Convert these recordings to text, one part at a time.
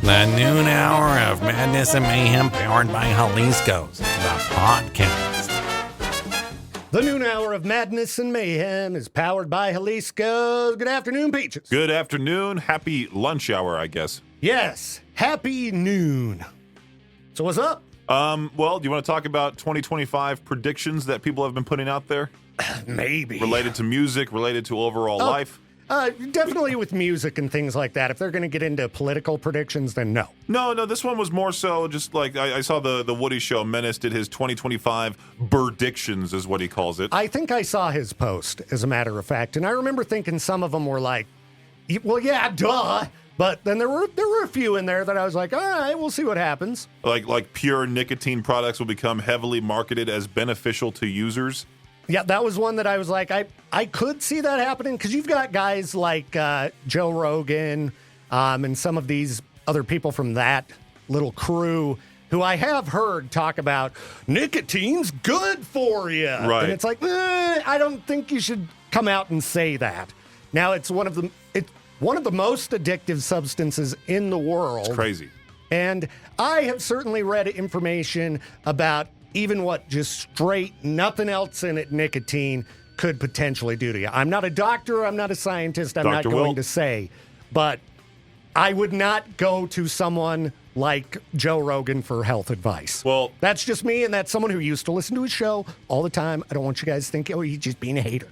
The noon hour of madness and mayhem powered by Jalisco's, the podcast. The noon hour of madness and mayhem is powered by Jalisco. Good afternoon, Peaches. Good afternoon. Happy lunch hour, I guess. Yes, happy noon. So what's up? Well, do you want to talk about 2025 predictions that people have been putting out there? Maybe. Related to music, related to overall life? Definitely with music and things like that. If they're going to get into political predictions, then no. No, this one was more so just like I saw the Woody Show. Menace did his 2025 Birdictions is what he calls it. I think I saw his post, as a matter of fact, and I remember thinking some of them were like, well, yeah, duh. But then there were a few in there that I was like, all right, we'll see what happens. Like pure nicotine products will become heavily marketed as beneficial to users. Yeah, that was one that I was like, I could see that happening because you've got guys like Joe Rogan and some of these other people from that little crew who I have heard talk about nicotine's good for you. Right. And it's like, I don't think you should come out and say that. Now, it's one of the most addictive substances in the world. It's crazy. And I have certainly read information about even what just straight, nothing else in it, nicotine could potentially do to you. I'm not a doctor. I'm not a scientist. I'm not going to say. But I would not go to someone like Joe Rogan for health advice. Well, that's just me, and that's someone who used to listen to his show all the time. I don't want you guys to think, oh, he's just being a hater.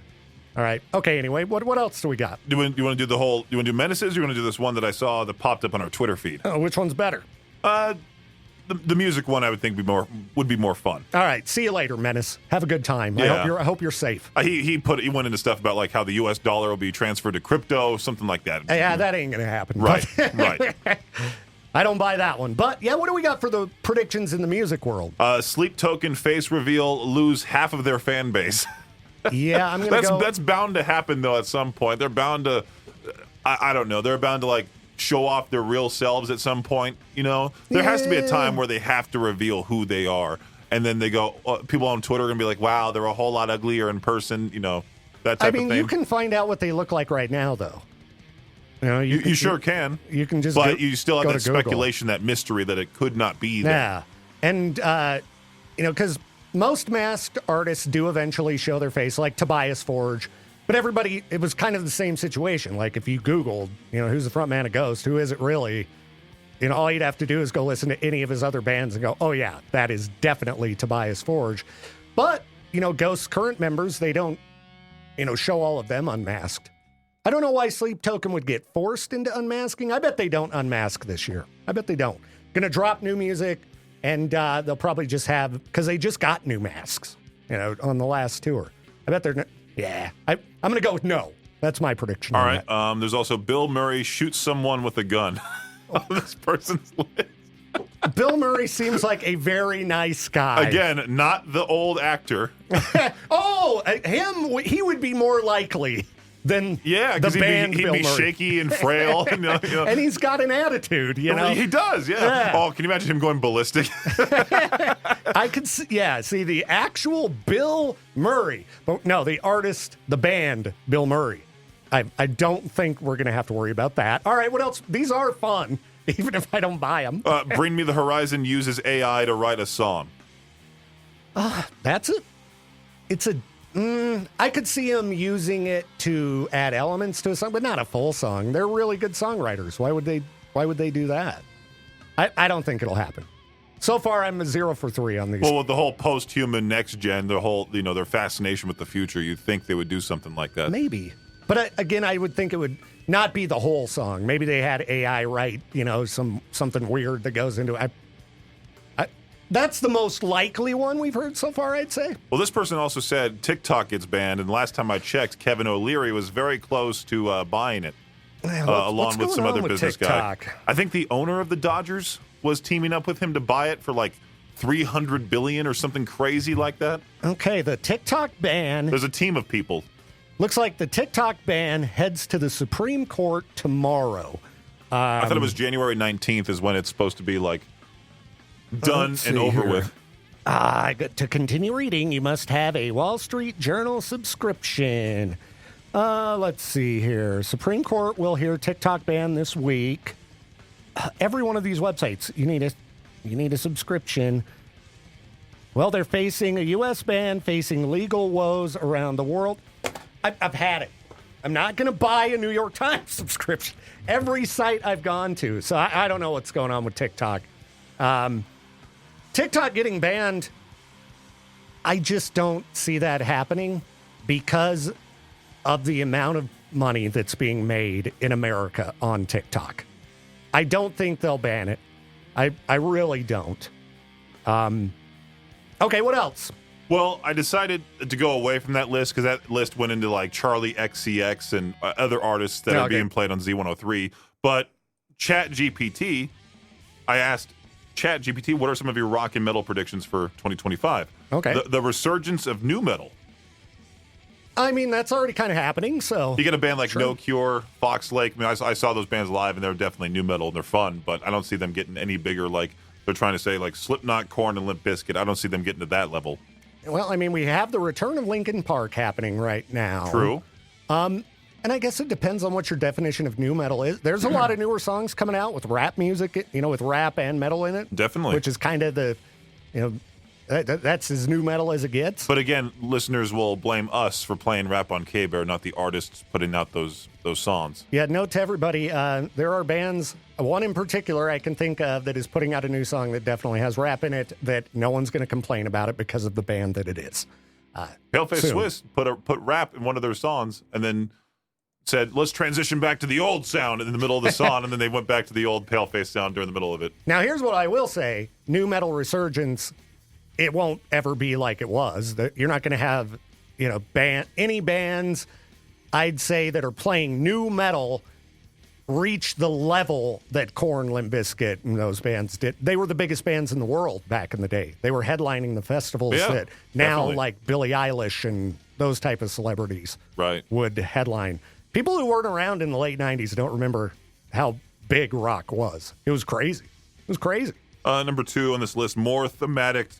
All right. Okay, anyway, what else do we got? Do you want to do the whole, you want to do menaces, or you want to do this one that I saw that popped up on our Twitter feed? Oh, which one's better? The music one I would think would be more fun. All right, see you later, Menace. Have a good time. Yeah. I hope you're safe. He went into stuff about like how the U.S. dollar will be transferred to crypto, something like that. Yeah, that ain't gonna happen. Right, right. I don't buy that one. But yeah, what do we got for the predictions in the music world? Sleep Token face reveal lose half of their fan base. Yeah, I'm gonna go. That's bound to happen though. At some point, they're bound to. I don't know. They're bound to like show off their real selves at some point. You know, there has to be a time where they have to reveal who they are, and then they go. People on Twitter are gonna be like, "Wow, they're a whole lot uglier in person." You know, that type of thing. You can find out what they look like right now, though. You know, you sure can. You can just, but you still have that Google. speculation, that mystery that it could not be there. Yeah, and because most masked artists do eventually show their face, like Tobias Forge. But everybody, it was kind of the same situation. Like if you Googled, who's the front man of Ghost, who is it really? All you'd have to do is go listen to any of his other bands and go, oh yeah, that is definitely Tobias Forge. But, Ghost's current members, they don't, show all of them unmasked. I don't know why Sleep Token would get forced into unmasking. I bet they don't unmask this year. I bet they don't. Gonna drop new music, and they'll probably just have, because they just got new masks, on the last tour. I bet they're, yeah. I'm gonna go with no. That's my prediction. All right. There's also Bill Murray shoots someone with a gun on this person's list. Bill Murray seems like a very nice guy. Again, not the old actor. Him, he would be more likely than the band he'd Bill be Murray. shaky and frail. And he's got an attitude, He does, yeah. Oh, can you imagine him going ballistic? I could see the actual Bill Murray. But no, the artist, the band, Bill Murray. I don't think we're going to have to worry about that. All right, what else? These are fun, even if I don't buy them. Bring Me the Horizon uses AI to write a song. That's it. I could see him using it to add elements to a song, but not a full song. They're really good songwriters. Why would they do that? I don't think it'll happen. So far, I'm a 0 for 3 on these. Well, with the whole post-human next gen, their whole, their fascination with the future, you'd think they would do something like that. Maybe. But again, I would think it would not be the whole song. Maybe they had AI write, something weird that goes into it. That's the most likely one we've heard so far, I'd say. Well, this person also said TikTok gets banned, and last time I checked, Kevin O'Leary was very close to buying it, along with some other business guy. I think the owner of the Dodgers was teaming up with him to buy it for like $300 billion or something crazy like that. Okay, the TikTok ban. There's a team of people. Looks like the TikTok ban heads to the Supreme Court tomorrow. I thought it was January 19th is when it's supposed to be like done and over with. To continue reading, you must have a Wall Street Journal subscription. Let's see here. Supreme Court will hear TikTok ban this week. every one of these websites, you need a subscription. Well, they're facing a U.S. ban, facing legal woes around the world. I've had it. I'm not going to buy a New York Times subscription. Every site I've gone to. So I don't know what's going on with TikTok. TikTok getting banned, I just don't see that happening because of the amount of money that's being made in America on TikTok. I don't think they'll ban it. I really don't. Okay, what else? Well, I decided to go away from that list because that list went into like Charlie XCX and other artists that are being played on Z103. But ChatGPT, I asked ChatGPT, what are some of your rock and metal predictions for 2025? Okay. The resurgence of new metal. I mean, that's already kind of happening, so... You get a band like No Cure, Fox Lake. I mean, I saw those bands live, and they're definitely new metal, and they're fun, but I don't see them getting any bigger like they're trying to say, like Slipknot, Korn, and Limp Bizkit. I don't see them getting to that level. Well, I mean, we have the return of Linkin Park happening right now. True. And I guess it depends on what your definition of new metal is. There's a lot of newer songs coming out with rap music, with rap and metal in it. Definitely. Which is kind of the, that's as new metal as it gets. But again, listeners will blame us for playing rap on K-Bear, not the artists putting out those songs. Yeah, note to everybody, there are bands, one in particular I can think of that is putting out a new song that definitely has rap in it that no one's going to complain about it because of the band that it is. Paleface Swiss put rap in one of their songs and then said, let's transition back to the old sound in the middle of the song, and then they went back to the old Paleface sound during the middle of it. Now, here's what I will say. New metal resurgence, it won't ever be like it was. You're not going to have, any bands, I'd say, that are playing new metal reach the level that Korn, Limp Bizkit, and those bands did. They were the biggest bands in the world back in the day. They were headlining the festivals that now, definitely. like Billie Eilish and those type of celebrities would headline. People who weren't around in the late 90s don't remember how big rock was. It was crazy. It was crazy. Number 2 on this list, more thematic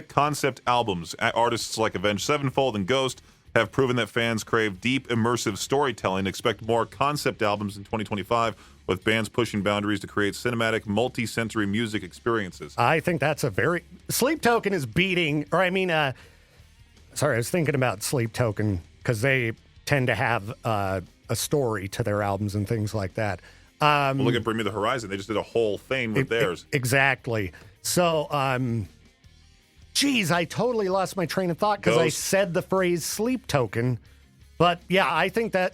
concept albums. Artists like Avenged Sevenfold and Ghost have proven that fans crave deep, immersive storytelling. Expect more concept albums in 2025 with bands pushing boundaries to create cinematic, multi-sensory music experiences. I think that's Sleep Token is beating, I was thinking about Sleep Token because they tend to have a story to their albums and things like that. Well, look at Bring Me the Horizon. They just did a whole thing with theirs. Exactly. So, I totally lost my train of thought because I said the phrase Sleep Token. But, yeah, I think that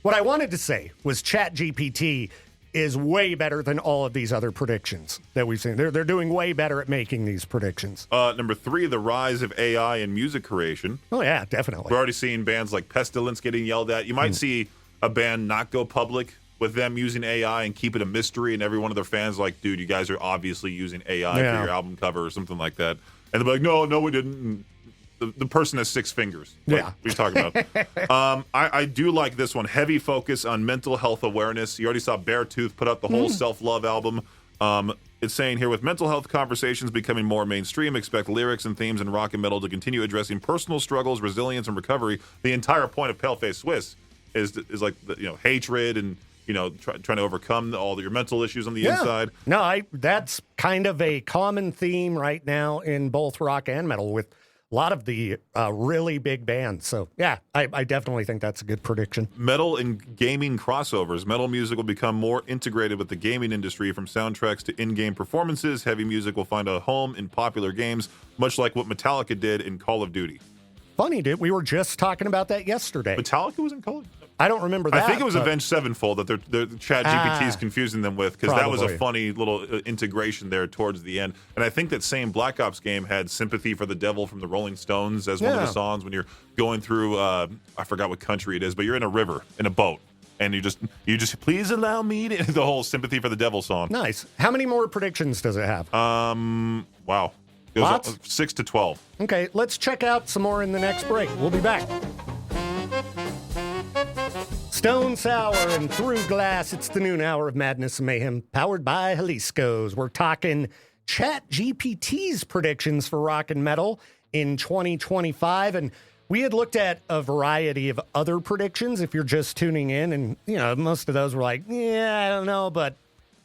what I wanted to say was ChatGPT is way better than all of these other predictions that we've seen. They're doing way better at making these predictions. Number 3, the rise of AI in music creation. Oh, yeah, definitely. We're already seeing bands like Pestilence getting yelled at. You might see a band not go public with them using AI and keep it a mystery, and every one of their fans like, dude, you guys are obviously using AI for your album cover or something like that. And they'll be like, no, we didn't. And the person has 6 fingers. Like we talk about. I do like this one. Heavy focus on mental health awareness. You already saw Beartooth put out the whole self-love album. It's saying here, with mental health conversations becoming more mainstream, expect lyrics and themes in rock and metal to continue addressing personal struggles, resilience, and recovery. The entire point of Paleface Swiss is like hatred and trying to overcome all your mental issues on the inside. No, that's kind of a common theme right now in both rock and metal with a lot of the really big bands. So, yeah, I definitely think that's a good prediction. Metal and gaming crossovers. Metal music will become more integrated with the gaming industry, from soundtracks to in-game performances. Heavy music will find a home in popular games, much like what Metallica did in Call of Duty. Funny, dude. We were just talking about that yesterday. Metallica was in Call of Duty? I don't remember that. I think it was Avenged Sevenfold that the ChatGPT is confusing them with, because that was a funny little integration there towards the end. And I think that same Black Ops game had "Sympathy for the Devil" from the Rolling Stones as one of the songs when you're going through, I forgot what country it is, but you're in a river, in a boat. And you just please allow me to, the whole "Sympathy for the Devil" song. Nice. How many more predictions does it have? Wow. It was 6 to 12. Okay, let's check out some more in the next break. We'll be back. Stone Sour and Through Glass. It's the noon hour of Madness and Mayhem, powered by Jalisco's. We're talking ChatGPT's predictions for rock and metal in 2025. And we had looked at a variety of other predictions if you're just tuning in. And, most of those were like, I don't know, but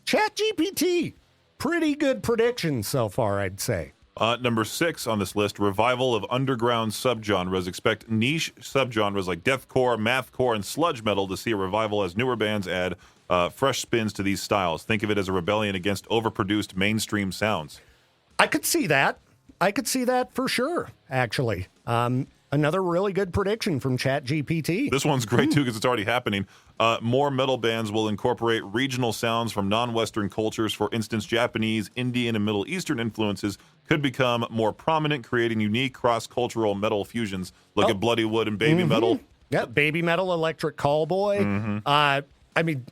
ChatGPT, pretty good prediction so far, I'd say. Number 6 on this list, revival of underground subgenres. Expect niche subgenres like deathcore, mathcore, and sludge metal to see a revival as newer bands add fresh spins to these styles. Think of it as a rebellion against overproduced mainstream sounds. I could see that. I could see that for sure, actually. Another really good prediction from ChatGPT. This one's great, too, because it's already happening. More metal bands will incorporate regional sounds from non-Western cultures. For instance, Japanese, Indian, and Middle Eastern influences could become more prominent, creating unique cross-cultural metal fusions. Look at Bloody Wood and Baby Metal. Yeah, Baby Metal, Electric Callboy. I mean,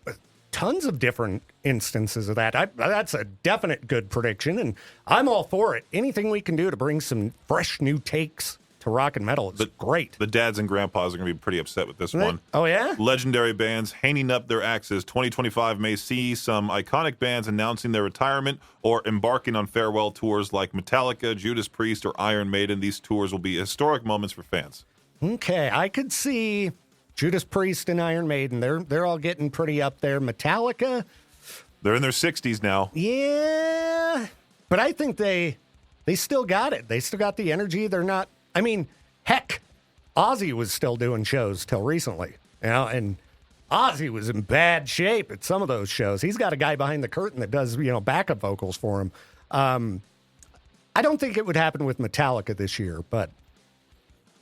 tons of different instances of that. That's a definite good prediction, and I'm all for it. Anything we can do to bring some fresh new takes to rock and metal is great. The dads and grandpas are going to be pretty upset with this one. Oh, yeah? Legendary bands hanging up their axes. 2025 may see some iconic bands announcing their retirement or embarking on farewell tours like Metallica, Judas Priest, or Iron Maiden. These tours will be historic moments for fans. Okay, I could see Judas Priest and Iron Maiden. They're all getting pretty up there. Metallica, they're in their 60s now. Yeah, but I think they still got it. They still got the energy. They're not. I mean, heck, Ozzy was still doing shows till recently, and Ozzy was in bad shape at some of those shows. He's got a guy behind the curtain that does, backup vocals for him. I don't think it would happen with Metallica this year, but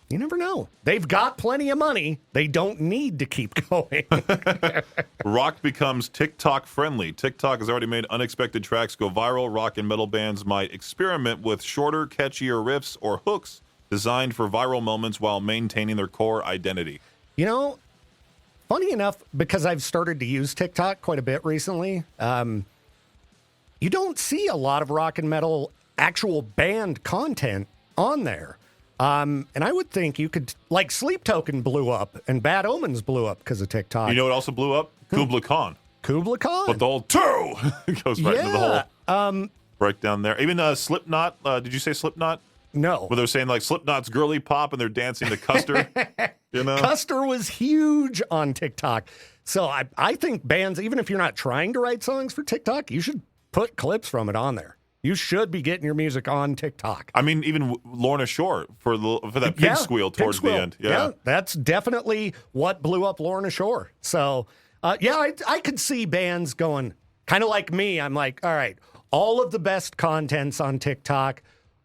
you never know. They've got plenty of money. They don't need to keep going. Rock becomes TikTok friendly. TikTok has already made unexpected tracks go viral. Rock and metal bands might experiment with shorter, catchier riffs or hooks designed for viral moments while maintaining their core identity. Funny enough, because I've started to use TikTok quite a bit recently, you don't see a lot of rock and metal actual band content on there. And I would think you could, like Sleep Token blew up and Bad Omens blew up because of TikTok. You know what also blew up? Kubla Khan. Kubla Khan? But the whole two goes right into the whole breakdown there. Even Slipknot, did you say Slipknot? No. Where they're saying like Slipknot's girly pop and they're dancing to Custer. Custer was huge on TikTok. So I think bands, even if you're not trying to write songs for TikTok, you should put clips from it on there. You should be getting your music on TikTok. I mean, even Lorna Shore for that pig squeal towards the end. Yeah, that's definitely what blew up Lorna Shore. So, I could see bands going kind of like me. I'm like, all right, all of the best content's on TikTok,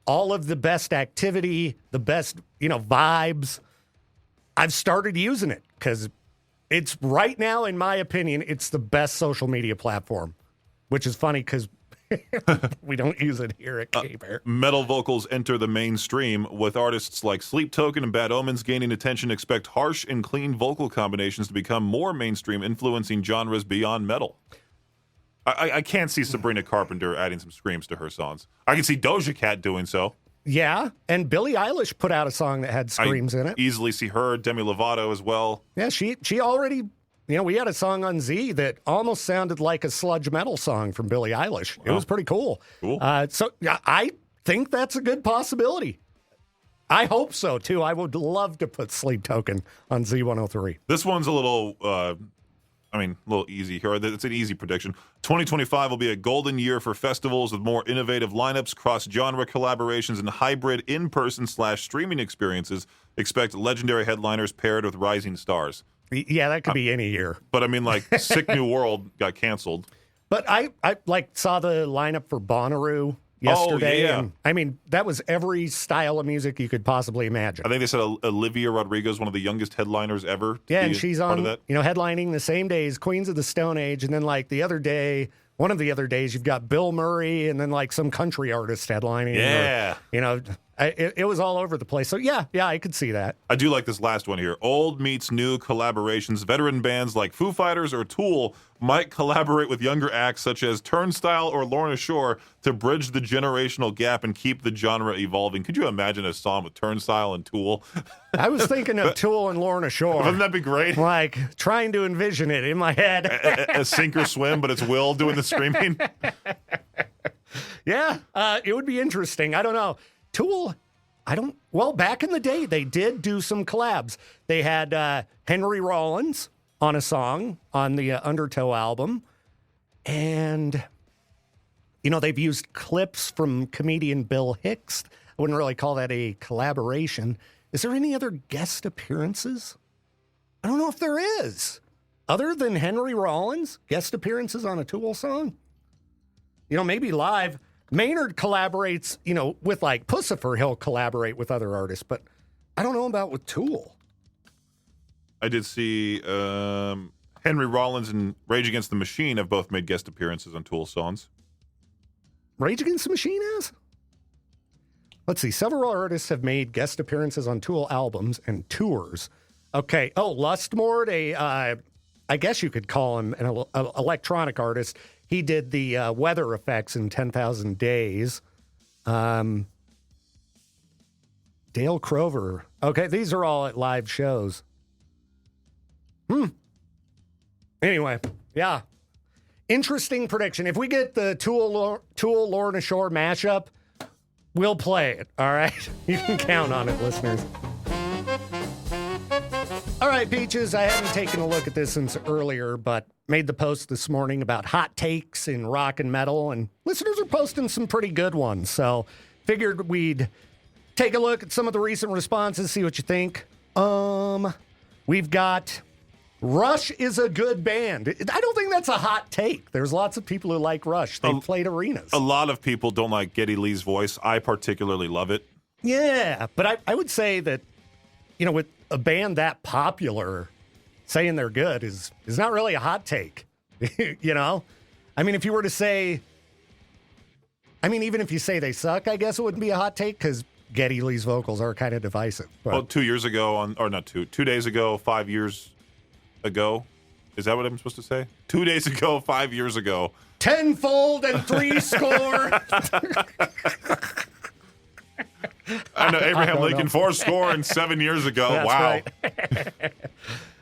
all of the best activity, the best, vibes. I've started using it because it's right now, in my opinion, it's the best social media platform, which is funny because we don't use it here at K-Bear. Metal vocals enter the mainstream with artists like Sleep Token and Bad Omens gaining attention. Expect harsh and clean vocal combinations to become more mainstream, influencing genres beyond metal. I can't see Sabrina Carpenter adding some screams to her songs. I can see Doja Cat doing so. Yeah, and Billie Eilish put out a song that had screams in it. Easily see her, Demi Lovato as well. Yeah, she already... we had a song on Z that almost sounded like a sludge metal song from Billie Eilish. It was pretty cool. So I think that's a good possibility. I hope so, too. I would love to put Sleep Token on Z103. This one's a little, a little easy here. It's an easy prediction. 2025 will be a golden year for festivals with more innovative lineups, cross-genre collaborations, and hybrid in-person/streaming experiences. Expect legendary headliners paired with rising stars. Yeah, that could be any year. But I mean, like, Sick New World got canceled. But I saw the lineup for Bonnaroo yesterday. Oh, yeah. And, I mean, that was every style of music you could possibly imagine. I think they said Olivia Rodrigo is one of the youngest headliners ever. Yeah, and she's on, headlining the same day as Queens of the Stone Age. And then, like, one of the other days, you've got Bill Murray and then, like, some country artist headlining. Yeah. It was all over the place. So, yeah, I could see that. I do like this last one here. Old meets new collaborations. Veteran bands like Foo Fighters or Tool might collaborate with younger acts such as Turnstile or Lorna Shore to bridge the generational gap and keep the genre evolving. Could you imagine a song with Turnstile and Tool? I was thinking of Tool and Lorna Shore. Wouldn't that be great? Like, trying to envision it in my head. a sink or swim, but it's Will doing the screaming. Yeah, it would be interesting. I don't know. Tool, back in the day, they did do some collabs. They had Henry Rollins on a song on the Undertow album. And, they've used clips from comedian Bill Hicks. I wouldn't really call that a collaboration. Is there any other guest appearances? I don't know if there is. Other than Henry Rollins, guest appearances on a Tool song? Maybe live. Maynard collaborates, with like Pussifer, he'll collaborate with other artists, but I don't know about with Tool. I did see Henry Rollins and Rage Against the Machine have both made guest appearances on Tool songs. Rage Against the Machine has? Let's see. Several artists have made guest appearances on Tool albums and tours. Okay. Oh, Lustmord, I guess you could call him an electronic artist. He did the weather effects in 10,000 Days. Dale Crover. Okay, these are all at live shows. Anyway, yeah. Interesting prediction. If we get the Tool Lorna Shore mashup, we'll play it, all right? You can count on it, listeners. All right, Peaches, I haven't taken a look at this since earlier, but made the post this morning about hot takes in rock and metal, and listeners are posting some pretty good ones, so figured we'd take a look at some of the recent responses, see what you think. We've got Rush is a good band. I don't think that's a hot take. There's lots of people who like Rush. They've played arenas. A lot of people don't like Geddy Lee's voice. I particularly love it. Yeah, but I would say that, with a band that popular, saying they're good is not really a hot take. I mean, if you were to say, even if you say they suck, I guess it wouldn't be a hot take because Geddy Lee's vocals are kind of divisive. But. Well, 2 years ago, 2 days ago, 5 years ago. Is that what I'm supposed to say? 2 days ago, 5 years ago. Tenfold and threescore. I know Abraham Lincoln, 4 and 7 years ago. That's Wow.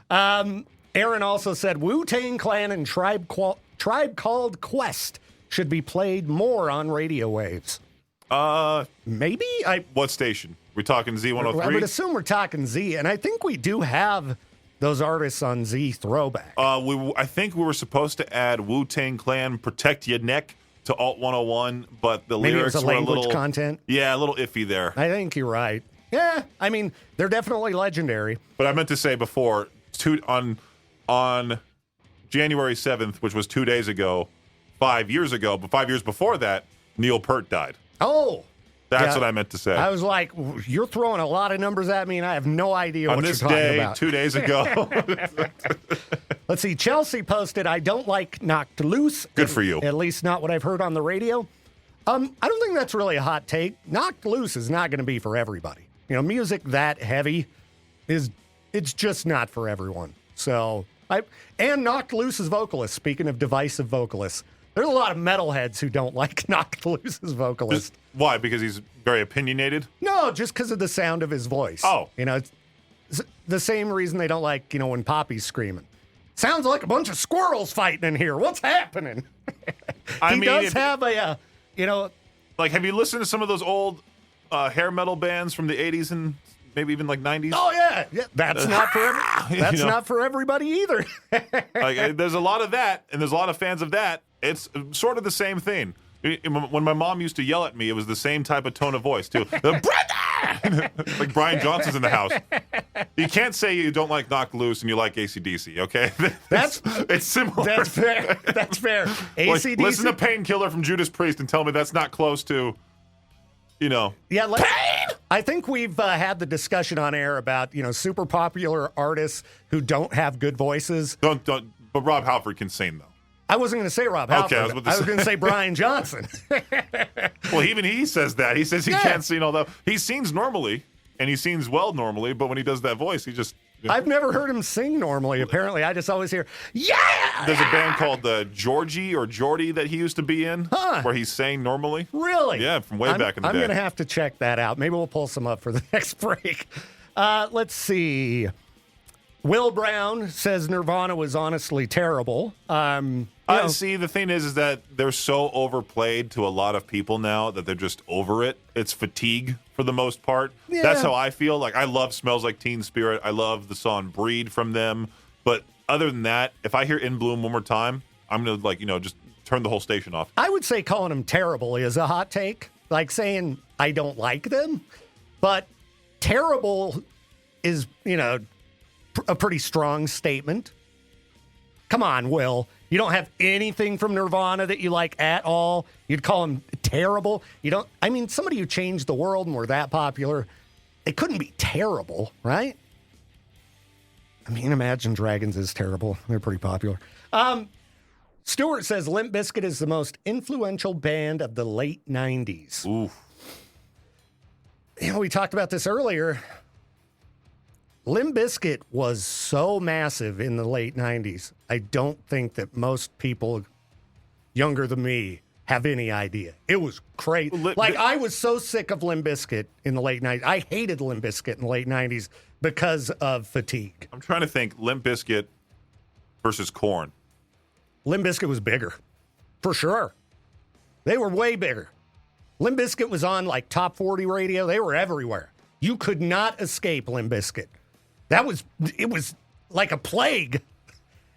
Right. Aaron also said Wu-Tang Clan and Tribe Called Quest should be played more on radio waves. Maybe? What station? We talking Z103? I would assume we're talking Z, and I think we do have those artists on Z Throwback. I think we were supposed to add Wu-Tang Clan, Protect Your Neck to Alt 101, but the Maybe lyrics it was were a language little content. Yeah, a little iffy there. I think you're right. Yeah, they're definitely legendary. But I meant to say before, on January 7th, which was 2 days ago, 5 years ago, but 5 years before that, Neil Peart died. Oh. That's what I meant to say. I was like, you're throwing a lot of numbers at me, and I have no idea what you're talking about. On this day, 2 days ago. Let's see. Chelsea posted, I don't like Knocked Loose. Good for you. At least not what I've heard on the radio. I don't think that's really a hot take. Knocked Loose is not going to be for everybody. Music that heavy it's just not for everyone. So, and Knocked Loose's vocalist, speaking of divisive vocalists, there's a lot of metalheads who don't like Knocked Loose's vocalist. Why? Because he's very opinionated? No, just because of the sound of his voice. Oh. It's the same reason they don't like, when Poppy's screaming. Sounds like a bunch of squirrels fighting in here. What's happening? He does have a, Like, have you listened to some of those old hair metal bands from the 80s and maybe even like 90s? Oh, yeah. That's not for everybody either. Like, there's a lot of that, and there's a lot of fans of that. It's sort of the same thing. When my mom used to yell at me, it was the same type of tone of voice, too. Brother! Like Brian Johnson's in the house. You can't say you don't like Knocked Loose and you like ACDC, okay? It's similar. That's fair. That's fair. ACDC. Listen to Painkiller from Judas Priest and tell me that's not close to, Yeah, pain! I think we've had the discussion on air about, super popular artists who don't have good voices. But Rob Halford can sing, though. I wasn't going to say Rob Halford. Okay, I was going to say Brian Johnson. Well, even he says that. He says he can't sing all that. He sings normally, and he sings well normally, but when he does that voice, he just... I've never heard him sing normally, apparently. I just always hear, yeah! There's a band called Georgie or Geordie that he used to be in, where he sang normally. Really? Yeah, from way back in the day. I'm going to have to check that out. Maybe we'll pull some up for the next break. Let's see. Will Brown says Nirvana was honestly terrible. See, the thing is that they're so overplayed to a lot of people now that they're just over it. It's fatigue for the most part. Yeah. That's how I feel. Like, I love Smells Like Teen Spirit. I love the song Breed from them. But other than that, if I hear In Bloom one more time, I'm going to, just turn the whole station off. I would say calling them terrible is a hot take, like saying I don't like them, but terrible is, a pretty strong statement. Come on, Will. You don't have anything from Nirvana that you like at all. You'd call them terrible. Somebody who changed the world and were that popular, they couldn't be terrible, right? Imagine Dragons is terrible. They're pretty popular. Stuart says Limp Bizkit is the most influential band of the late 90s. Ooh. We talked about this earlier. Limp Bizkit was so massive in the late 90s. I don't think that most people younger than me have any idea. It was crazy. I was so sick of Limp Bizkit in the late 90s. I hated Limp Bizkit in the late 90s because of fatigue. I'm trying to think Limp Bizkit versus Korn. Limp Bizkit was bigger, for sure. They were way bigger. Limp Bizkit was on top 40 radio. They were everywhere. You could not escape Limp Bizkit. It was like a plague.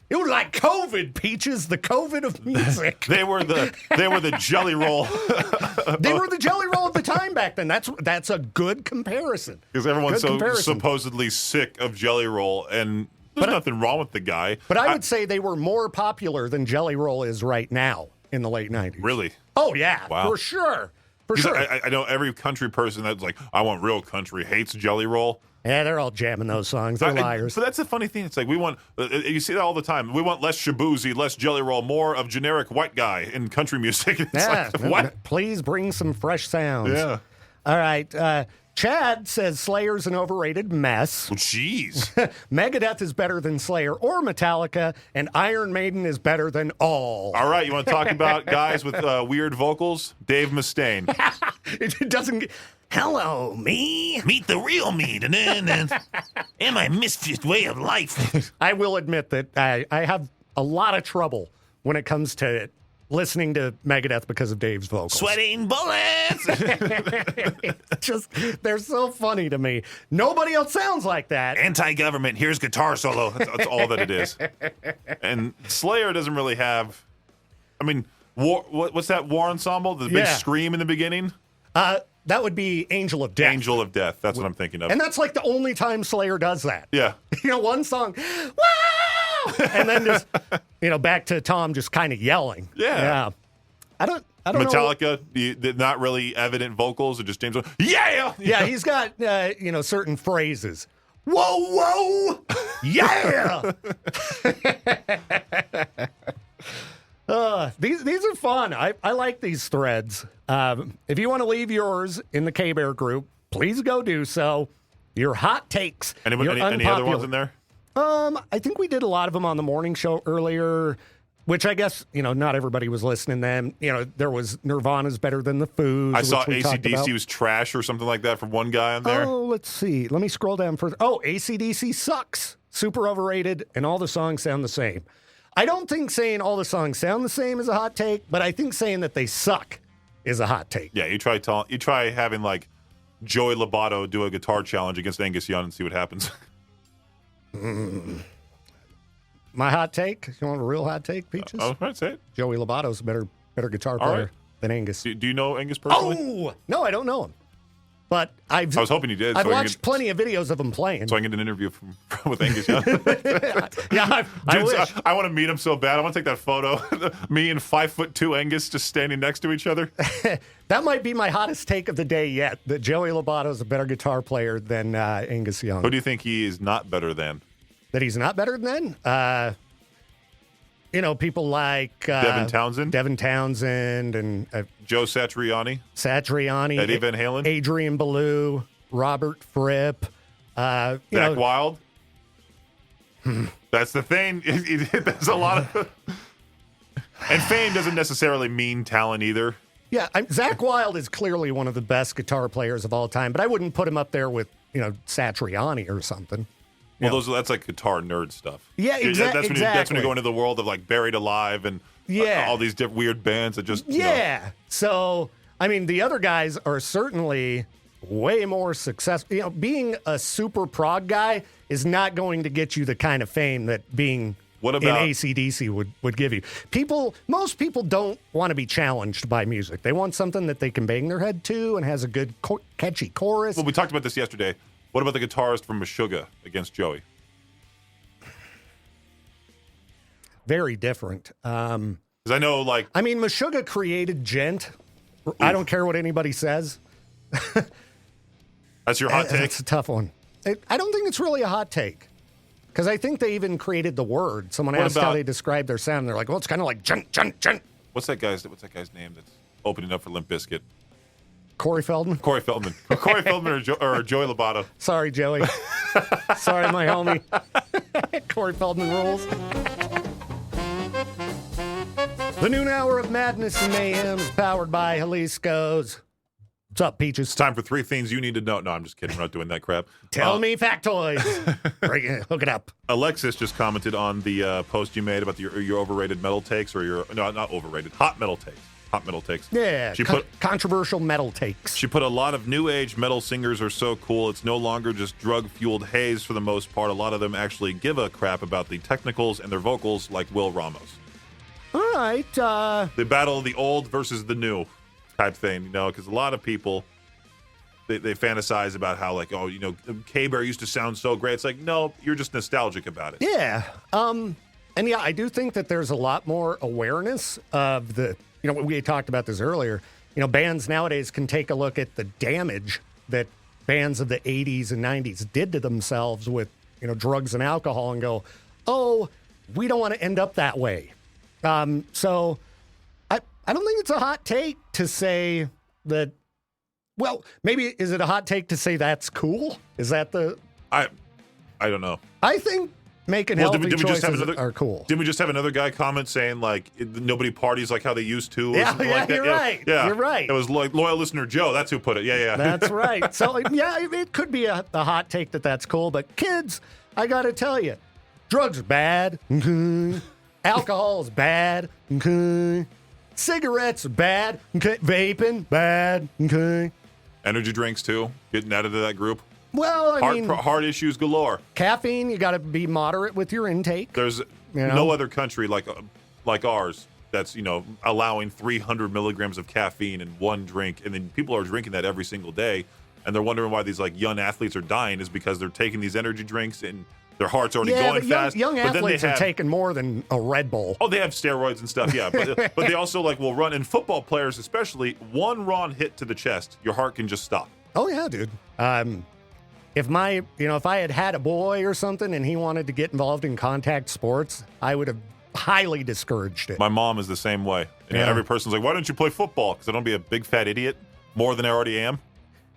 It was like COVID, Peaches, the COVID of music. They were the Jelly Roll. They were the Jelly Roll of the time back then. That's a good comparison. Because everyone's supposedly sick of Jelly Roll, and there's nothing wrong with the guy. But I would say they were more popular than Jelly Roll is right now in the late 90s. Really? Oh, yeah, wow. For sure. For sure. I know every country person that's like, I want real country, hates Jelly Roll. Yeah, they're all jamming those songs. They're liars. But that's the funny thing. It's like we want, you see that all the time. We want less Shabuzi, less Jelly Roll, more of generic white guy in country music. It's what? Please bring some fresh sounds. Yeah. All right. Chad says Slayer's an overrated mess. Well, jeez. Megadeth is better than Slayer or Metallica, and Iron Maiden is better than all. All right. You want to talk about guys with weird vocals? Dave Mustaine. It doesn't... Hello, me. Meet the real me. And my mischief way of life. I will admit that I have a lot of trouble when it comes to listening to Megadeth because of Dave's vocals. Sweating bullets. They're so funny to me. Nobody else sounds like that. Anti-government. Here's guitar solo. That's all that it is. And Slayer doesn't really have... what's that War Ensemble? The big scream in the beginning? That would be Angel of Death. Angel of Death. That's what I'm thinking of. And that's the only time Slayer does that. Yeah. One song, wow! And then just, back to Tom just kind of yelling. Yeah. I don't Metallica, not really evident vocals. It just James. Yeah. Yeah, he's got, certain phrases. Whoa, yeah! These are fun. I like these threads. If you want to leave yours in the K-Bear group, please go do so. Your hot takes. Any other ones in there? I think we did a lot of them on the morning show earlier, which I guess, not everybody was listening then. There was Nirvana's better than the Foos. I saw ACDC was trash or something like that from one guy on there. Oh, let's see. Let me scroll down further. Oh, ACDC sucks. Super overrated, and all the songs sound the same. I don't think saying all the songs sound the same is a hot take, but I think saying that they suck is a hot take. Yeah, you try having Joey LaBato do a guitar challenge against Angus Young and see what happens. My hot take? You want a real hot take, Peaches? I was trying to say it. Joey LaBato's a better guitar player than Angus. Do you know Angus personally? Oh! No, I don't know him. But I was hoping you did. I've watched plenty of videos of him playing. So I can get an interview with Angus Young. I wish. I want to meet him so bad. I want to take that photo. Me and 5'2" Angus just standing next to each other. That might be my hottest take of the day yet, that Joey Lobato is a better guitar player than Angus Young. Who do you think he is not better than? That he's not better than? People like... Devin Townsend? Devin Townsend and... Joe Satriani? Eddie Van Halen? Adrian Belew, Robert Fripp. Zach Wilde? That's the thing. There's a lot of... And fame doesn't necessarily mean talent either. Yeah, Zach Wilde is clearly one of the best guitar players of all time, but I wouldn't put him up there with, Satriani or something. Well, that's like guitar nerd stuff. Yeah, exactly. That's when you go into the world of Buried Alive and all these weird bands that just... Yeah. So, the other guys are certainly way more successful. Being a super prog guy is not going to get you the kind of fame that being What in about ACDC would give you. Most people don't want to be challenged by music. They want something that they can bang their head to and has a good, catchy chorus. Well, we talked about this yesterday. What about the guitarist from Meshuggah against Joey? Very different. Because I know, like... I mean, Meshuggah created gent. I don't care what anybody says. That's your hot take? That's a tough one. I don't think it's really a hot take. Because I think they even created the word. Someone asked how they describe their sound. They're like, well, it's kind of like gent, gent, gent. What's that guy's name that's opening up for Limp Bizkit? Corey Feldman? Corey Feldman. Corey Feldman or Joey LaBato. Sorry, Joey. Sorry, my homie. Corey Feldman rules. The noon hour of madness and mayhem is powered by Jalisco's. What's up, Peaches? It's time for 3 things you need to know. No, I'm just kidding. We're not doing that crap. Tell me factoids. Hook it up. Alexis just commented on the post you made about your overrated metal takes, or your, no, not overrated, hot metal takes. Hot metal takes. Yeah, controversial metal takes. She put a lot of new age metal singers are so cool. It's no longer just drug-fueled haze for the most part. A lot of them actually give a crap about the technicals and their vocals, like Will Ramos. All right. They battle the old versus the new type thing, you know, because a lot of people, they fantasize about how, like, oh, you know, K-Bear used to sound so great. It's like, no, you're just nostalgic about it. Yeah. And yeah, I do think that there's a lot more awareness of the, you know, we talked about this earlier. You know, bands nowadays can take a look at the damage that bands of the 80s and 90s did to themselves with, you know, drugs and alcohol and go, oh, we don't want to end up that way. So I don't think it's a hot take to say that, well, maybe is it a hot take to say that's cool? Is that the... I don't know. I think making healthy choices are cool. Didn't we just have another guy comment saying, like, nobody parties like how they used to? Yeah, like you're right. Yeah, you're right. It was like loyal listener Joe. That's who put it. Yeah. That's right. So, yeah, it could be a hot take that's cool. But kids, I got to tell you, drugs are bad. Alcohol is bad. Cigarettes are bad. Vaping, bad. Energy drinks, too. Getting added to that group. Well, I mean... Heart issues galore. Caffeine, you got to be moderate with your intake. There's no other country like ours that's, you know, allowing 300 milligrams of caffeine in one drink. And then people are drinking that every single day. And they're wondering why these, like, young athletes are dying is because they're taking these energy drinks and their heart's already going fast. Young athletes are taking more than a Red Bull. Oh, they have steroids and stuff, yeah. But they also, like, will run. And football players especially, one wrong hit to the chest, your heart can just stop. Oh, yeah, dude. If I had a boy or something and he wanted to get involved in contact sports, I would have highly discouraged it. My mom is the same way. And every person's like, why don't you play football? Because I don't be a big fat idiot more than I already am.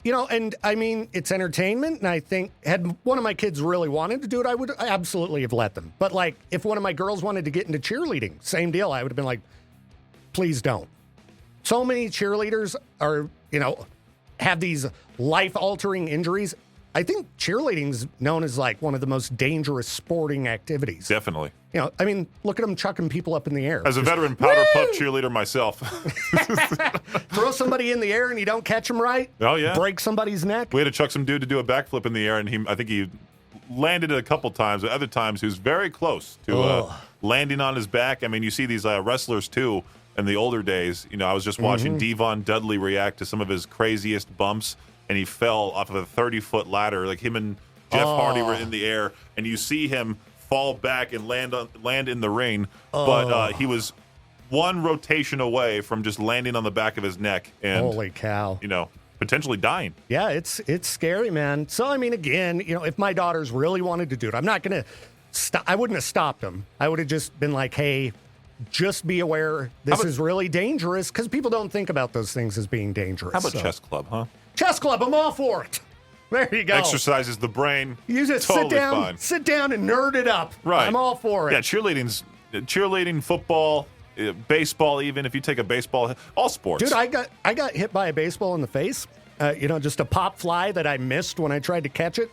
You know, and I mean, it's entertainment. And I think had one of my kids really wanted to do it, I would absolutely have let them. But like, if one of my girls wanted to get into cheerleading, same deal. I would have been like, please don't. So many cheerleaders are, you know, have these life-altering injuries. I think cheerleading's known as like one of the most dangerous sporting activities. Definitely. You know, I mean, look at them chucking people up in the air. As a veteran powder puff cheerleader myself. Throw somebody in the air and you don't catch them right. Oh, yeah. Break somebody's neck. We had to chuck some dude to do a backflip in the air, and I think he landed it a couple times. But other times, he was very close to landing on his back. I mean, you see these wrestlers, too, in the older days. You know, I was just watching Devon Dudley react to some of his craziest bumps, and he fell off of a 30-foot ladder. Like, him and Jeff Hardy were in the air, and you see him fall back and land in the ring. But he was one rotation away from just landing on the back of his neck. And, holy cow. You know, potentially dying. Yeah, it's scary, man. So, I mean, again, you know, if my daughters really wanted to do it, I'm not going to stop. I wouldn't have stopped them. I would have just been like, hey, just be aware this is really dangerous, because people don't think about those things as being dangerous. How about chess club, huh? Chess club, I'm all for it. There you go. Exercises the brain. You just totally sit down and nerd it up. Right. I'm all for it. Yeah, cheerleading, football, baseball, even if you take a baseball, all sports. Dude, I got hit by a baseball in the face. You know, just a pop fly that I missed when I tried to catch it.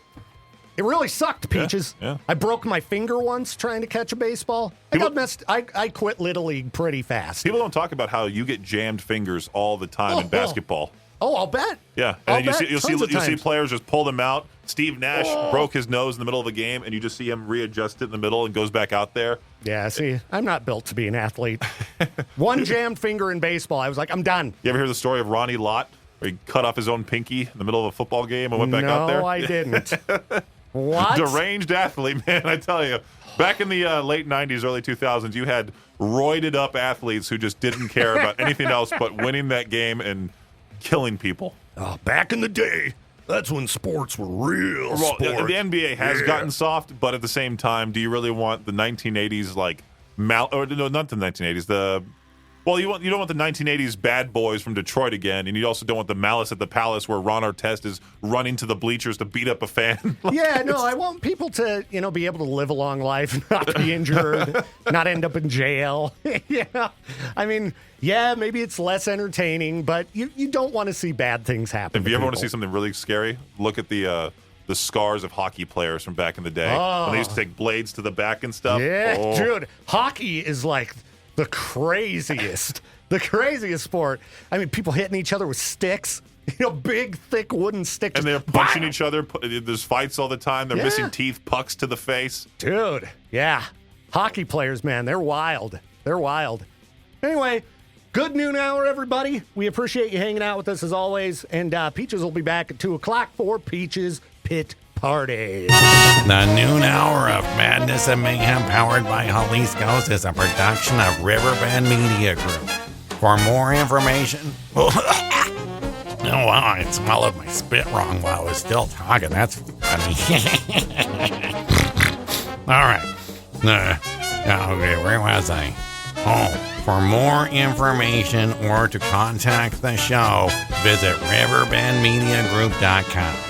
It really sucked, Peaches. Yeah. I broke my finger once trying to catch a baseball. I quit Little League pretty fast. People don't talk about how you get jammed fingers all the time in basketball. Oh, I'll bet. Yeah, I'll and then bet you'll tons of see times. players just pull them out. Steve Nash broke his nose in the middle of a game, and you just see him readjust it in the middle and goes back out there. Yeah, see, I'm not built to be an athlete. One jammed finger in baseball, I was like, I'm done. You ever hear the story of Ronnie Lott, where he cut off his own pinky in the middle of a football game and went back out there? No, I didn't. What? Deranged athlete, man, I tell you. Back in the late 90s, early 2000s, you had roided up athletes who just didn't care about anything else but winning that game and killing people. Oh, back in the day, that's when sports were real Well, sports. the NBA has gotten soft, but at the same time, do you really want the 1980s or no, not the 1980s, you don't want the 1980s bad boys from Detroit again, and you also don't want the Malice at the Palace where Ron Artest is running to the bleachers to beat up a fan. Yeah, no, I want people to, be able to live a long life, not be injured, not end up in jail. I mean, yeah, maybe it's less entertaining, but you don't want to see bad things happen. If you ever want to see people. something really scary, look at the scars of hockey players from back in the day when they used to take blades to the back and stuff. Yeah, Oh. dude, hockey is like the craziest sport. I mean, people hitting each other with sticks, big, thick wooden sticks. And they're punching each other. There's fights all the time. They're Yeah. missing teeth, pucks to the face. Dude, yeah. Hockey players, man, they're wild. They're wild. Anyway, good noon hour, everybody. We appreciate you hanging out with us as always. And Peaches will be back at 2 o'clock for Peaches Pit Party. The noon hour of madness and mayhem powered by Jalisco's is a production of Riverbend Media Group. For more information... Oh, wow, I swallowed my spit wrong while I was still talking. That's funny. All right. Okay, where was I? Oh, for more information or to contact the show, visit riverbendmediagroup.com.